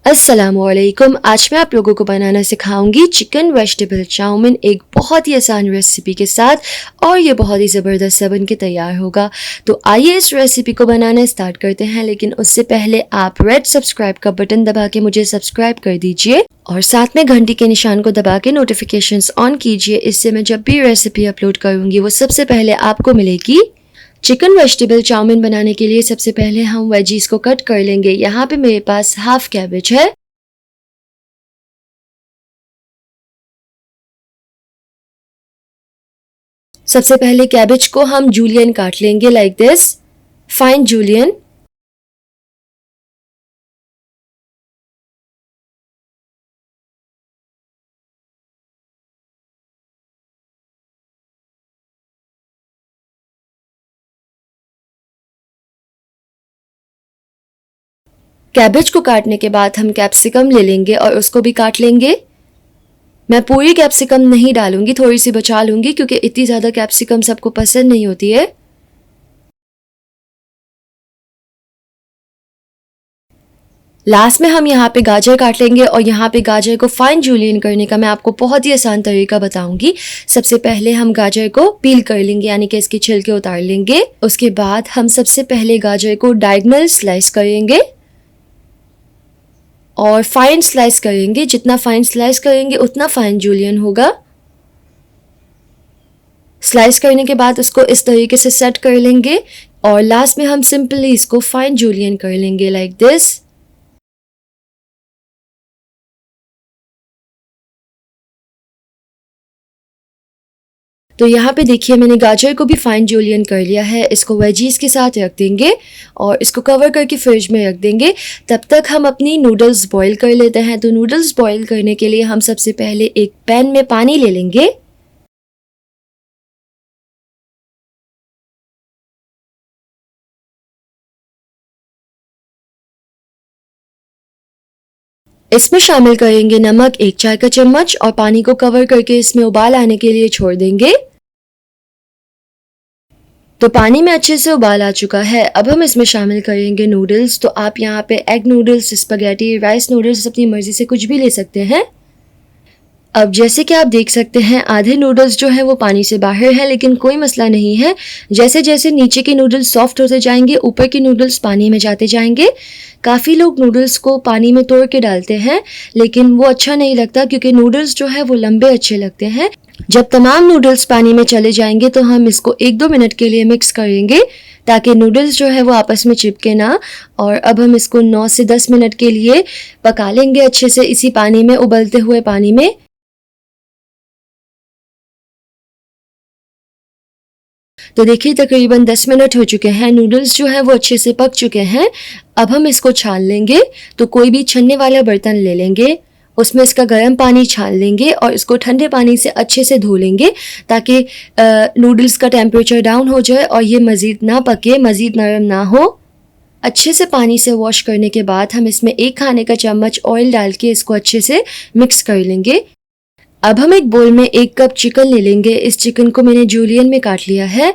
अस्सलामुअलैकुम। आज मैं आप लोगों को बनाना सिखाऊंगी चिकन वेजिटेबल चाउमीन एक बहुत ही आसान रेसिपी के साथ और ये बहुत ही ज़बरदस्त से बन के तैयार होगा। तो आइए इस रेसिपी को बनाना स्टार्ट करते हैं, लेकिन उससे पहले आप रेड सब्सक्राइब का बटन दबा के मुझे सब्सक्राइब कर दीजिए और साथ में घंटी के निशान को दबा के नोटिफिकेशंस ऑन कीजिए। इससे मैं जब भी रेसिपी अपलोड करूँगी वो सबसे पहले आपको मिलेगी। चिकन वेजिटेबल चाउमीन बनाने के लिए सबसे पहले हम वेजीज को कट कर लेंगे। यहाँ पे मेरे पास हाफ कैबेज है। सबसे पहले कैबेज को हम जूलियन काट लेंगे, like this, fine julienne. Cabbage को काटने के बाद हम कैप्सिकम ले लेंगे और उसको भी काट लेंगे। मैं पूरी कैप्सिकम नहीं डालूंगी, थोड़ी सी बचा लूंगी क्योंकि इतनी ज़्यादा कैप्सिकम सबको पसंद नहीं होती है। लास्ट में हम यहाँ पे गाजर काट लेंगे और यहाँ पे गाजर को फाइन जूलियन करने का मैं आपको बहुत ही आसान तरीका बताऊंगी। सबसे पहले हम गाजर को पील कर लेंगे, यानी कि इसके छिलके उतार लेंगे। उसके बाद हम सबसे पहले गाजर को डायगोनल स्लाइस करेंगे और फाइन स्लाइस करेंगे। जितना फाइन स्लाइस करेंगे उतना फाइन जूलियन होगा। स्लाइस करने के बाद उसको इस तरीके से सेट कर लेंगे और लास्ट में हम सिंपली इसको फाइन जूलियन कर लेंगे, लाइक दिस। तो यहाँ पे देखिए मैंने गाजर को भी फाइन जूलियन कर लिया है। इसको वेजीज के साथ रख देंगे और इसको कवर करके फ्रिज में रख देंगे। तब तक हम अपनी नूडल्स बॉईल कर लेते हैं। तो नूडल्स बॉईल करने के लिए हम सबसे पहले एक पैन में पानी ले लेंगे। इसमें शामिल करेंगे नमक 1 चाय का चम्मच और पानी को कवर करके इसमें उबाल आने के लिए छोड़ देंगे। तो पानी में अच्छे से उबाल आ चुका है। अब हम इसमें शामिल करेंगे नूडल्स। तो आप यहाँ पे egg noodles, spaghetti, rice noodles अपनी मर्जी से कुछ भी ले सकते हैं। अब जैसे कि आप देख सकते हैं आधे नूडल्स जो है वो पानी से बाहर है, लेकिन कोई मसला नहीं है। जैसे जैसे नीचे के नूडल्स सॉफ्ट होते जाएंगे ऊपर के नूडल्स पानी में जाते जाएंगे। काफ़ी लोग नूडल्स को पानी में तोड़ के डालते हैं, लेकिन वो अच्छा नहीं लगता क्योंकि नूडल्स जो है वो लंबे अच्छे लगते हैं। जब तमाम नूडल्स पानी में चले जाएंगे तो हम इसको 1-2 मिनट के लिए मिक्स करेंगे ताकि नूडल्स जो है वो आपस में चिपके ना। और अब हम इसको 9 से 10 मिनट के लिए पका लेंगे अच्छे से इसी पानी में, उबलते हुए पानी में। तो देखिए तकरीबन 10 मिनट हो चुके हैं। नूडल्स जो है वो अच्छे से पक चुके हैं। अब हम इसको छान लेंगे। तो कोई भी छन्ने वाला बर्तन ले लेंगे, उसमें इसका गर्म पानी छान लेंगे और इसको ठंडे पानी से अच्छे से धो लेंगे ताकि नूडल्स का टेम्परेचर डाउन हो जाए और ये मज़ीद ना पके, मज़ीद नरम ना हो। अच्छे से पानी से वॉश करने के बाद हम इसमें 1 खाने का चम्मच ऑयल डाल के इसको अच्छे से मिक्स कर लेंगे। अब हम एक बोल में 1 कप चिकन ले लेंगे। इस चिकन को मैंने जूलियन में काट लिया है।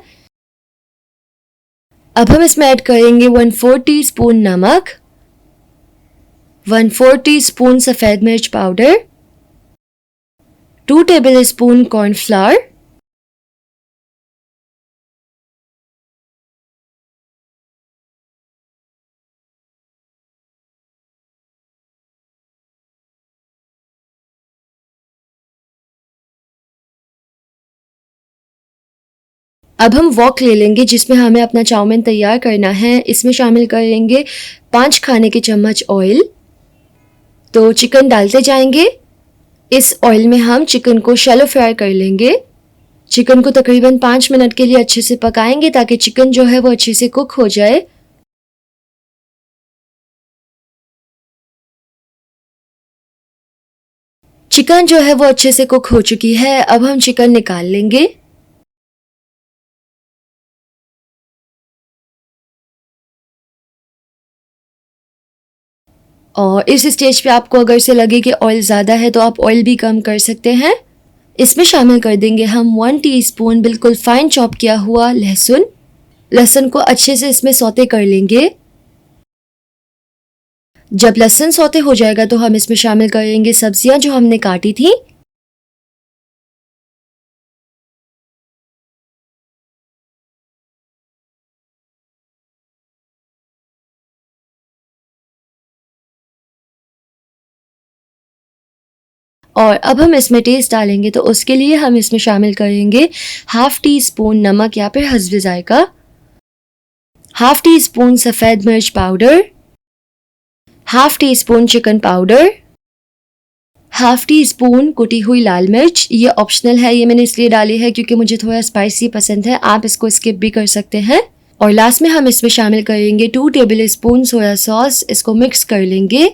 अब हम इसमें ऐड करेंगे 1/4 टीस्पून नमक, 1/4 टीस्पून सफ़ेद मिर्च पाउडर, 2 टेबलस्पून कॉर्नफ्लावर, अब हम वॉक ले लेंगे जिसमें हमें अपना चाउमीन तैयार करना है। इसमें शामिल करेंगे 5 खाने के चम्मच ऑयल। तो चिकन डालते जाएंगे। इस ऑयल में हम चिकन को शैलो फ्राई कर लेंगे। चिकन को तकरीबन 5 मिनट के लिए अच्छे से पकाएंगे ताकि चिकन जो है वो अच्छे से कुक हो जाए। चिकन जो है वो अच्छे से कुक हो चुकी है। अब हम चिकन निकाल लेंगे। और इस स्टेज पे आपको अगर से लगे कि ऑयल ज़्यादा है तो आप ऑयल भी कम कर सकते हैं। इसमें शामिल कर देंगे हम 1 टीस्पून बिल्कुल फाइन चॉप किया हुआ लहसुन। लहसुन को अच्छे से इसमें सौते कर लेंगे। जब लहसुन सौते हो जाएगा तो हम इसमें शामिल करेंगे सब्जियां जो हमने काटी थी। और अब हम इसमें टेस्ट डालेंगे तो उसके लिए हम इसमें शामिल करेंगे हाफ टी स्पून नमक या फिर हस्बे जायका, हाफ टी स्पून सफ़ेद मिर्च powder, half tea spoon chicken powder, half tea spoon कुटी हुई लाल मिर्च। ये ऑप्शनल है, ये मैंने इसलिए डाली है क्योंकि मुझे थोड़ा स्पाइसी पसंद है, आप इसको स्किप भी कर सकते हैं। और लास्ट में हम इसमें शामिल करेंगे 2 टेबल स्पून सोया सॉस। इसको मिक्स कर लेंगे।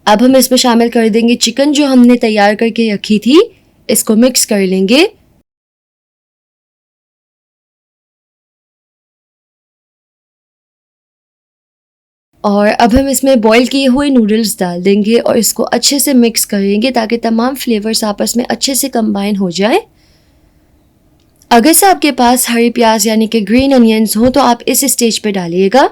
अब हम इसमें शामिल कर देंगे चिकन जो हमने तैयार करके रखी थी। इसको मिक्स कर लेंगे। और अब हम इसमें बॉईल किए हुए नूडल्स डाल देंगे और इसको अच्छे से मिक्स करेंगे ताकि तमाम फ्लेवर्स आपस में अच्छे से कंबाइन हो जाए। अगर से आपके पास हरी प्याज यानी कि ग्रीन अनियंस हो तो आप इस स्टेज पे डालिएगा।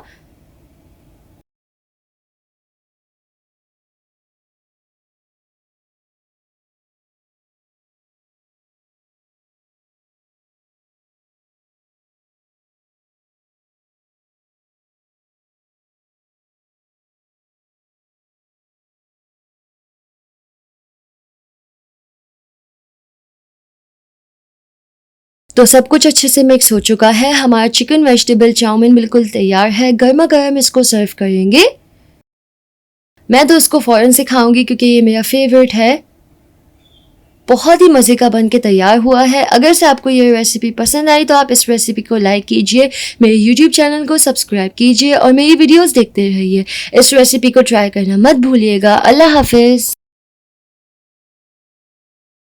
तो सब कुछ अच्छे से मिक्स हो चुका है। हमारा चिकन वेजिटेबल चाउमीन बिल्कुल तैयार है। गर्मा गर्म इसको सर्व करेंगे। मैं तो इसको फ़ौरन से खाऊंगी क्योंकि ये मेरा फेवरेट है। बहुत ही मज़े का बन के तैयार हुआ है। अगर से आपको ये रेसिपी पसंद आई तो आप इस रेसिपी को लाइक कीजिए, मेरे यूट्यूब चैनल को सब्सक्राइब कीजिए और मेरी वीडियोस देखते रहिए। इस रेसिपी को ट्राई करना मत भूलिएगा। अल्लाह हाफिज़।